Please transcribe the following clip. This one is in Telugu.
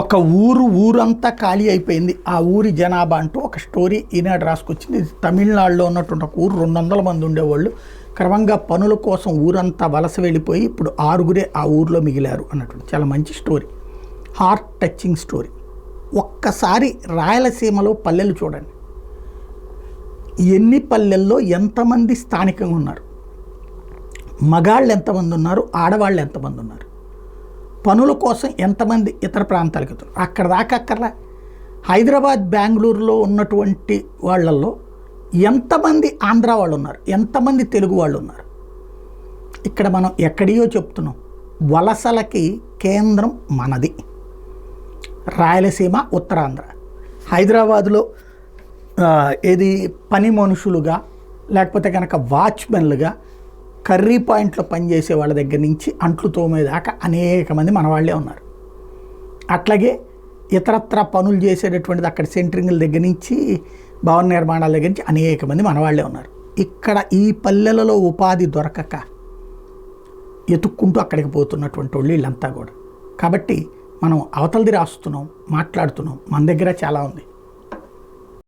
ఒక ఊరంతా ఖాళీ అయిపోయింది. ఆ ఊరి జనాభా అంటూ ఒక స్టోరీ ఈనాడు రాసుకొచ్చింది. ఇది తమిళనాడులో ఉన్నటువంటి ఒక ఊరు, 200 మంది ఉండేవాళ్ళు. క్రమంగా పనుల కోసం ఊరంతా వలస వెళ్ళిపోయి ఇప్పుడు 6గురే ఆ ఊరిలో మిగిలారు అన్నటువంటి చాలా మంచి స్టోరీ, హార్ట్ టచింగ్ స్టోరీ. ఒక్కసారి రాయలసీమలో పల్లెలు చూడండి. ఎన్ని పల్లెల్లో ఎంతమంది స్థానికంగా ఉన్నారు, మగాళ్ళు ఎంతమంది ఉన్నారు, ఆడవాళ్ళు ఎంతమంది ఉన్నారు, పనుల కోసం ఎంతమంది ఇతర ప్రాంతాలకు వెళ్తారు. అక్కడ దాకా అక్కర్లా. హైదరాబాద్, బెంగళూరులో ఉన్నటువంటి వాళ్ళల్లో ఎంతమంది ఆంధ్ర వాళ్ళు ఉన్నారు, ఎంతమంది తెలుగు వాళ్ళు ఉన్నారు. ఇక్కడ మనం ఎక్కడియో చెప్తున్నాం, వలసలకి కేంద్రం మనది రాయలసీమ, ఉత్తరాంధ్ర. హైదరాబాదులో ఏది పని మనుషులుగా, లేకపోతే కనుక వాచ్మెన్లుగా, కర్రీ పాయింట్లో పనిచేసే వాళ్ళ దగ్గర నుంచి అంట్లు తోమేదాకా అనేక మంది మనవాళ్లే ఉన్నారు. అట్లాగే ఇతరత్ర పనులు చేసేటటువంటిది అక్కడ సెంటరింగ్ల దగ్గర నుంచి భవన నిర్మాణాల దగ్గర నుంచి అనేక మంది మనవాళ్లే ఉన్నారు. ఇక్కడ ఈ పల్లెలలో ఉపాధి దొరకక ఎతుక్కుంటూ అక్కడికి పోతున్నటువంటి వాళ్ళు వీళ్ళంతా కూడా. కాబట్టి మనం అవతలది రాస్తున్నాం, మాట్లాడుతున్నాం, మన దగ్గర చాలా ఉంది.